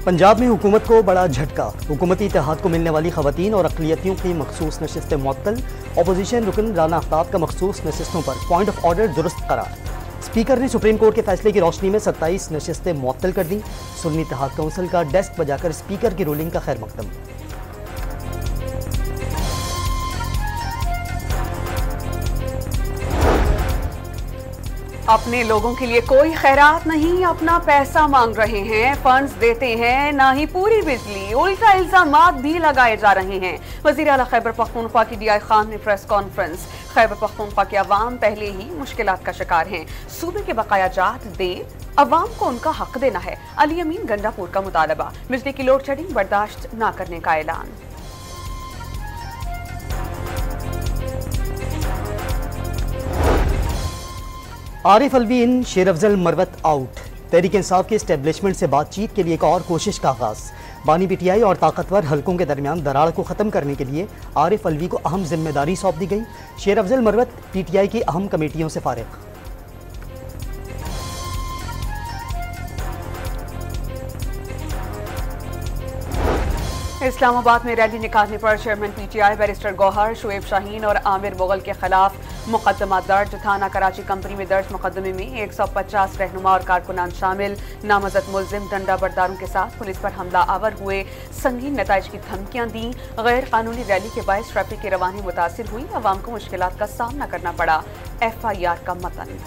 पंजाब में हुकूमत को बड़ा झटका। हुकूमती इत्तेहाद को मिलने वाली खवातीन और अक़लियतियों की मखसूस नशिस्तें मुअत्तल। अपोजिशन रुकन राना आफ्ताब का मखसूस नशिस्तों पर पॉइंट ऑफ ऑर्डर दुरुस्त करार। स्पीकर ने सुप्रीम कोर्ट के फैसले की रोशनी में 27 नशिस्तें मुअत्तल कर दी। सुन्नी इत्तेहाद काउंसिल का डेस्क बजाकर स्पीकर की रूलिंग का खैर मकदम। अपने लोगों के लिए कोई खैरात नहीं, अपना पैसा मांग रहे हैं, फंड्स देते हैं, ना ही पूरी बिजली। उल्टा इल्जामात भी लगाए जा रहे हैं। वज़ीर आला खैबर पख्तूनख्वा की DI खान ने प्रेस कॉन्फ्रेंस। खैबर पख्तूनख्वा के अवाम पहले ही मुश्किलात का शिकार हैं। सूबे के बकाया जात दें, अवाम को उनका हक देना है। अली अमीन गंडापुर का मुतालबा। बिजली की लोड शेडिंग बर्दाश्त न करने का ऐलान। आरिफ अलवी इन, शेर अफजल मरवत आउट। तहरीक इंसाफ के एस्टेब्लिशमेंट से बातचीत के लिए एक और कोशिश का आगाज। बानी PTI और ताकतवर हलकों के दरमियान दरार को ख़त्म करने के लिए आरिफ अलवी को अहम जिम्मेदारी सौंप दी गई। शेर अफजल मरवत PTI की अहम कमेटियों से फारिग। इस्लामाबाद में रैली निकालने पर chairman PTI barrister Gohar, Shoaib Shaheen और आमिर मुगल के खिलाफ मुकदमा दर्ज। थाना कराची कंपनी में दर्ज मुकदमे में 150 रहनुमा और कारकुनान शामिल। नामजद मुलजिम डंडा बरदारों के साथ पुलिस पर हमला आवर हुए, संगीन नताइज की धमकियां दी। गैर कानूनी रैली के बायस ट्रैफिक की रवानी मुतासिर हुई, अवाम को मुश्किलात का सामना करना पड़ा। FIR का मतन।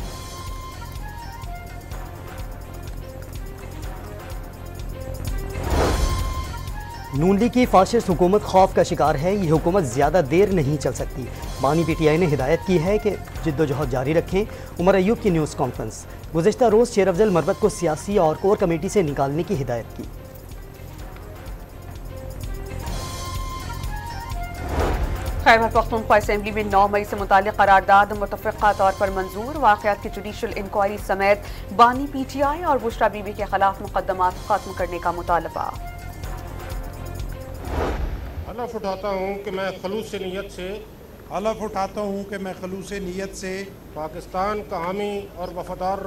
नून लीग की फाशिस्ट हुकूमत खौफ का शिकार है। ये हुकूमत ज़्यादा देर नहीं चल सकती। बानी PTI ने हिदायत की है कि जिद्दोजहद जारी रखें। उमर अयूब की न्यूज़ कॉन्फ्रेंस। गुज़िश्ता रोज़ शेर अफजल मरवत को सियासी और कोर कमेटी से निकालने की हिदायत की। खैबर पख्तूनख्वा असेंबली में 9 मई से मुतालिक करारदाद मुतफ़िक़ा तौर पर मंजूर। वाक़यात की जुडिशल इंक्वायरी समेत बानी PTI और बुशरा बीबी के खिलाफ मुकदमात खत्म करने का मुतालबा। हलफ उठाता हूँ कि मैं खलूस नीयत से पाकिस्तान का हामी और वफादार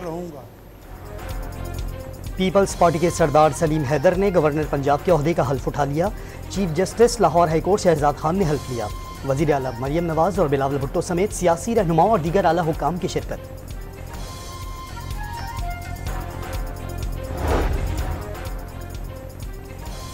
रहूँगा। पीपल्स पार्टी के सरदार सलीम हैदर ने गवर्नर पंजाब के ओहदे का हल्फ उठा लिया। Chief justice Lahore high court Shahzad Khan ने हल्फ लिया। वज़ीर आला मरियम नवाज और बिलावल भुट्टो समेत सियासी रहनुमाओं और दीगर आला हुकाम की शिरकत।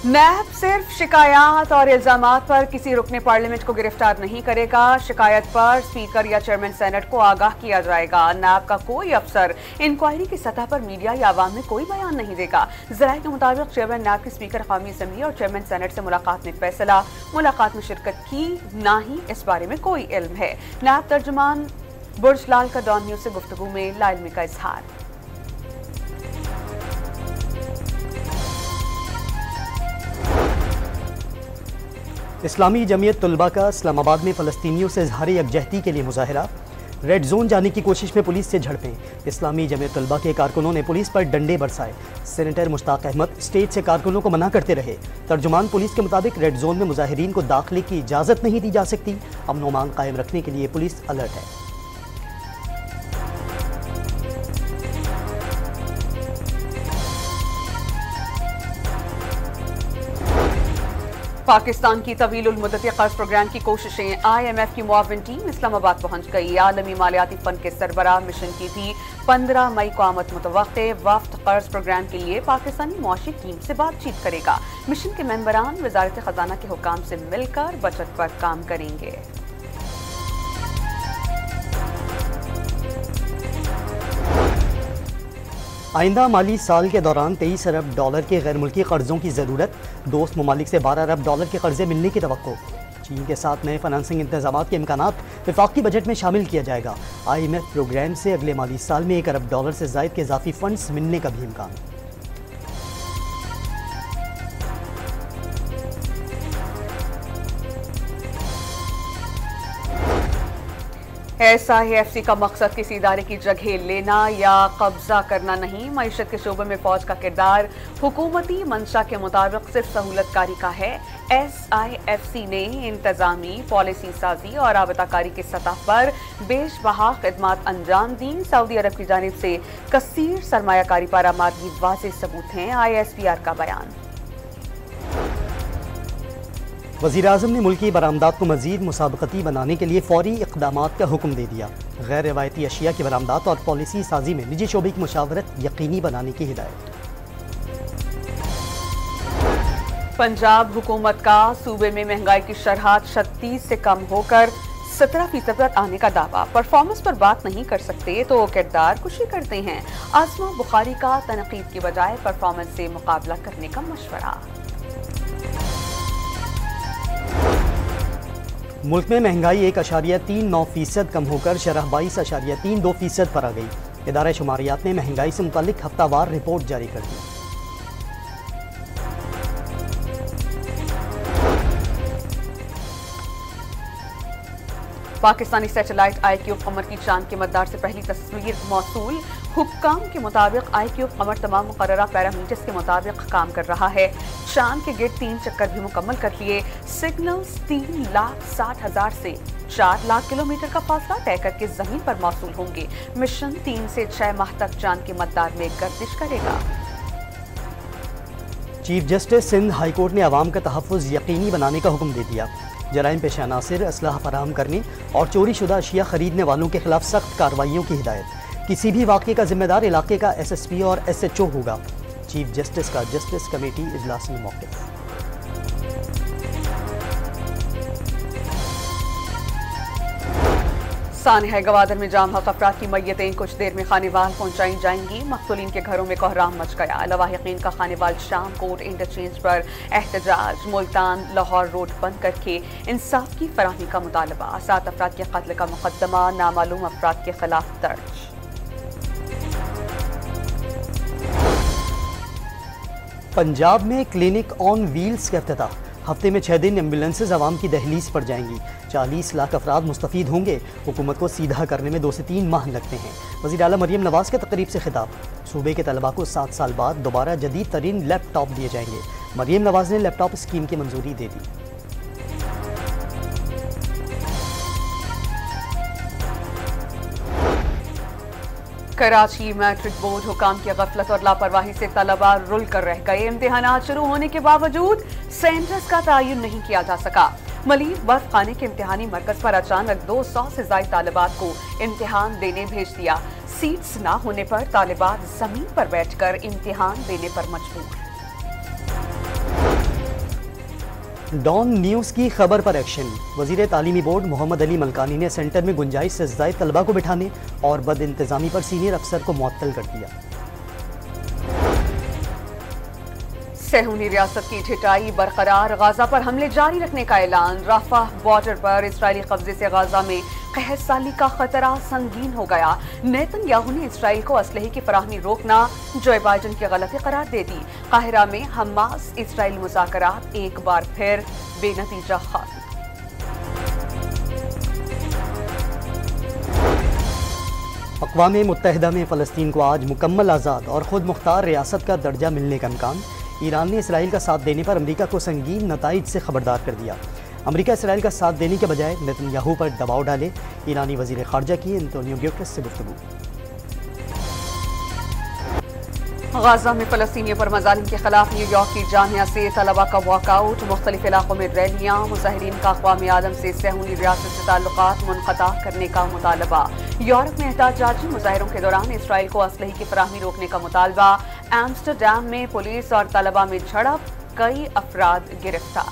नैब सिर्फ शिकायत और इल्जामात पर किसी रुकने पार्लियामेंट को गिरफ्तार नहीं करेगा। शिकायत पर स्पीकर या चेयरमैन सेनेट को आगाह किया जाएगा। नैब का कोई अफसर इंक्वायरी की सतह पर मीडिया या आवाम में कोई बयान नहीं देगा। ज़राए के मुताबिक चेयरमैन नैब के स्पीकर कौमी असम्बली और चेयरमैन सेनेट से मुलाकात में फैसला। मुलाकात में शिरकत की ना ही इस बारे में कोई इल्म है। नैब तर्जुमान बुर्ज लाल का डॉन न्यूज से गुफ्तगू में लाइलमी का इजहार। इस्लामी जमीयत तलबा का इस्लामाबाद में फ़लस्तीनियों से इजहार यकजहती के लिए मुजाहरा। रेड जोन जाने की कोशिश में पुलिस से झड़पें। इस्लामी जमीयत तलबा के कारकुनों ने पुलिस पर डंडे बरसाए। सेनेटर मुश्ताक अहमद स्टेज से कारकुनों को मना करते रहे। तर्जुमान पुलिस के मुताबिक रेड जोन में मुजाहिरीन को दाखिले की इजाज़त नहीं दी जा सकती। अमन व अमान कायम रखने के लिए पुलिस अलर्ट है। पाकिस्तान की तवीलुल मुद्दती कर्ज प्रोग्राम की कोशिशें। IMF की मुआविन टीम इस्लामाबाद पहुंच गई। आलमी मालियाती फंड के सरबराह मिशन की थी 15 मई को आमद मुतवक्के। वफ्द कर्ज प्रोग्राम के लिए पाकिस्तानी मुआशी टीम से बातचीत करेगा। मिशन के मेंबरान वजारत खजाना के हुकाम से मिलकर बचत पर काम करेंगे। आइंदा माली साल के दौरान 23 अरब डॉलर के गैर मुल्की कर्जों की ज़रूरत। दोस्त ममालिक से 12 अरब डॉलर के कर्जे मिलने की तवक्को। चीन के साथ नए फाइनेंसिंग इंतजाम के इम्कानात वफाकी बजट में शामिल किया जाएगा। IMF प्रोग्राम से अगले माली साल में 1 अरब डॉलर से ज़ायद के इजाफी फंड्स मिलने का भी इम्कान। SIFC का मकसद किसी इदारे की जगह लेना या कब्जा करना नहीं, मईशत के शोबे में फौज का किरदार हुकूमती मंशा के मुताबिक सिर्फ सहूलतकारी का है। SIFC ने इंतजामी, पॉलिसी साजी और राबताकारी की सतह पर बेशबहा खिदमात अंजाम दी। सऊदी अरब की जानिब से कसीर सरमायाकारी पर आमादगी वाज़ेह सबूत हैं। ISPR का बयान। वज़ीर-ए-आज़म ने मुल्की बरामदात को मज़ीद मुसाबकती बनाने के लिए फौरी इक़दामात का हुक्म दे दिया। गैर रिवायती अशिया की बरामदात और पॉलिसी साजी में निजी शोबे की मुशावरत यकीनी बनाने की हिदायत। पंजाब हुकूमत का सूबे में महंगाई की शरह 36 से कम होकर 17% पर आने का दावा। परफॉर्मेंस पर बात नहीं कर सकते तो किरदार कुशी करते हैं। आसमा बुखारी का तनकीद की बजाय परफॉर्मेंस से मुकाबला करने का मशवरा। मुल्क में महंगाई 1.39% कम होकर शरह 22.32% पर आ गई। इदारा शुमारियात ने महंगाई से मुतालिक हफ्तावार रिपोर्ट जारी कर दी। पाकिस्तानी सैटेलाइट IQ कमर की चांद के मदार से पहली तस्वीर मौसूल। हुक्काम के मुताबिक IQ कमर तमाम मुकर्ररा पैरामीटर्स के मुताबिक काम कर रहा है। चांद के गिर्द 3 चक्कर भी मुकम्मल कर लिए। सिग्नल्स 3,60,000 से 4 लाख किलोमीटर का फासला तय करके जमीन पर मौसूल होंगे। मिशन 3 से 6 माह तक चांद के मदार में गर्दिश करेगा। Chief justice Sindh high court ने अवाम का तहफ़्फ़ुज़ यकीनी बनाने का हुक्म दे दिया। जराइम पेशा अनासिर असलहा फराहम करने और चोरी शुदा अशिया खरीदने वालों के खिलाफ सख्त कार्रवाइयों की हिदायत। किसी भी वाक़े का जिम्मेदार इलाके का SSP और SHO होगा। चीफ जस्टिस का जस्टिस कमेटी इजलास में मौक़िफ़। सानहा गवादर में जाम हक अफराद की मैयतें कुछ देर में खानेवाल पहुंचाई जाएंगी। मक़तूलीन के घरों में कोहराम मच गया। लवाहिकीन का खानेवाल शाम कोट इंटरचेंज पर एहतजाज। मुल्तान लाहौर रोड बंद करके इंसाफ की फराहमी का मुतालबा। 7 अफराद के कत्ल का मुकदमा नामालूम अफराद के खिलाफ दर्ज। पंजाब में क्लिनिक ऑन व्हील्स का इफ्तिताह। हफ्ते में 6 दिन एम्बुलेंसेज आवाम की दहलीज पर जाएंगी। 40 लाख अफराद मुस्तफ़ीद होंगे। हुकूमत को सीधा करने में 2 से 3 माह लगते हैं। वज़ीर आला मरियम नवाज़ के तकरीब से खिताब। सूबे के तलबा को 7 साल बाद दोबारा जदीद तरीन लैपटॉप दिए जाएंगे। मरियम नवाज़ ने लैपटॉप स्कीम की मंजूरी दे दी। कराची मैट्रिक बोर्ड हुकाम की गफलत और लापरवाही से तलबा रुल कर रह गए। इम्तिहानात शुरू होने के बावजूद सेंटर्स का तयन नहीं किया जा सका। मलीर बर्फ खाने के इम्तिहानी मरकज पर अचानक 200 से ज्यादा तालिबात को इम्तिहान देने भेज दिया। सीट्स ना होने पर तालिबात जमीन पर बैठकर इम्तिहान देने पर मजबूर। डॉन न्यूज़ की खबर पर एक्शन। वज़ीर तालीमी बोर्ड मोहम्मद अली मलकानी ने सेंटर में गुंजाइश से ज़ायद तलबा को बिठाने और बद इंतज़ामी पर सीनियर अफसर को मुअत्तल कर दिया। सहूनी रियासत की ढिटाई बरकरार। गाजा पर हमले जारी रखने का ऐलान। राफा बॉर्डर पर इसराइली कब्जे से गाजा में कहर साली का खतरा संगीन हो गया। नेतन्याहू ने इसराइल को असलहे की फराहमी रोकना जो बाइडन की गलती करार दे दी। काहिरा में हमास इसराइल मुज़ाकरात एक बार फिर बेनतीजा खत्म। अक़वाम मुत्तहिदा में फ़लस्तीन को आज मुकम्मल आज़ाद और ख़ुद मुख्तार रियासत का दर्जा मिलने का इम्कान। ईरान ने इसराइल का साथ देने पर अमरीका को संगीन नताइज से खबरदार कर दिया। अमरीका इसराइल का साथ देने के बजाय नेतन्याहू पर दबाव डाले। ईरानी वज़ीर ख़ारजा की एंटोनियो गुटेरेस से गुफ्तगू। गाजा में फ़लस्तीनियों पर मज़ालिम के खिलाफ न्यूयॉर्क की जामिया से तलबा का वॉकआउट। मुख्तलिफ इलाकों में रैलियाँ। मुज़ाहिरीन का अक़वाम आलम से सहूनी रियासत से ताल्लुकात मुनक़ता करने का मुतालबा। यूरोप में एहतजाजी मुज़ाहिरों के दौरान इसराइल को असलहे की फराहमी रोकने का मुतालबा। एम्स्टरडैम में पुलिस और तलबा में झड़प। कई अफराद गिरफ्तार।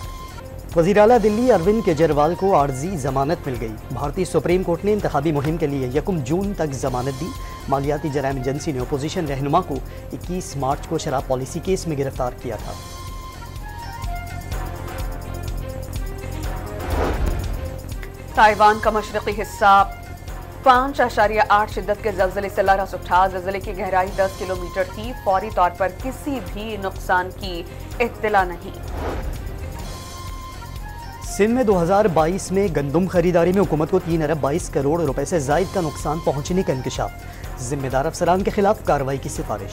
वज़ीर आला दिल्ली अरविंद केजरीवाल को आर्जी जमानत मिल गई। भारतीय सुप्रीम कोर्ट ने इंतखाबी मुहिम के लिए 1 जून तक जमानत दी। मालियाती जराइम एजेंसी ने अपोजिशन रहनुमा को 21 मार्च को शराब पॉलिसी केस में गिरफ्तार किया था। ताइवान का मशरक़ी हिस्सा 5.8 शिद्दत के ज़लज़ले से लरज़ उठा। ज़लज़ले की गहराई 10 किलोमीटर थी। फौरी तौर पर किसी भी नुकसान की इत्तला नहीं। सिंध में 2022 में गंदम खरीदारी में हुकूमत को 3 अरब 22 करोड़ रुपए से जायद का नुकसान पहुंचने का इंकशाफ। जिम्मेदार अफसरान के खिलाफ कार्रवाई की सिफारिश।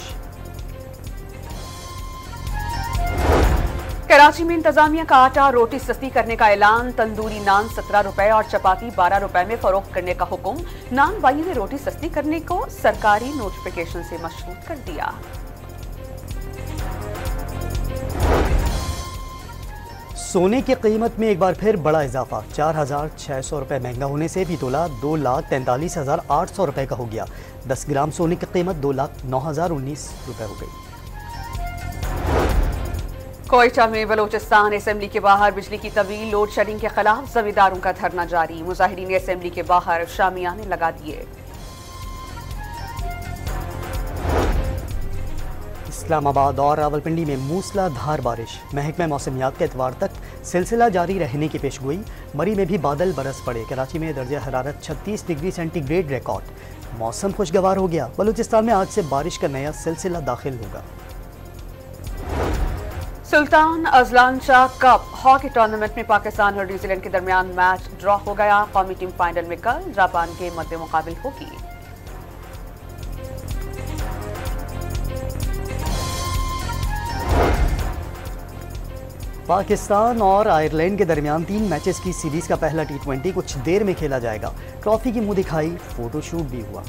कराची में इंतजामिया का आटा रोटी सस्ती करने का ऐलान। तंदूरी नान 17 रुपए और चपाती 12 रुपए में फरोख्त करने का हुक्म। नान बाई ने रोटी सस्ती करने को सरकारी नोटिफिकेशन से मशरूत कर दिया। सोने की कीमत में एक बार फिर बड़ा इजाफा। 4,600 रुपए महंगा होने से भी तोला 2,43,800 रुपए का हो गया। 10 ग्राम सोने की कीमत 2,09,019 रुपए हो गई। कोयटा में बलोचिस्तान असेंबली के बाहर बिजली की तवील। लोड शेडिंग के खिलाफ जमींदारों का धरना जारी। मुजाहिरीन असेंबली के बाहर शामियाने लगा दिए। इस्लामाबाद और रावलपिंडी में मूसलाधार बारिश। महकमा मौसमियात के एतवार तक सिलसिला जारी रहने की पेशगोई। मरी में भी बादल बरस पड़े। कराची में दर्जा हरारत 36 डिग्री सेंटीग्रेड रिकॉर्ड। मौसम खुशगवार हो गया। बलूचिस्तान में आज से बारिश का नया सिलसिला दाखिल होगा। Sultan Azlan Shah cup hockey tournament में पाकिस्तान और न्यूजीलैंड के दरमियान मैच ड्रॉ हो गया। कौमी टीम फाइनल में कल जापान के मद्दे मुकाबिल होगी। पाकिस्तान और आयरलैंड के दरमियान 3 मैचेस की सीरीज का पहला T20 कुछ देर में खेला जाएगा। ट्रॉफी की मुंह दिखाई, फोटोशूट भी हुआ।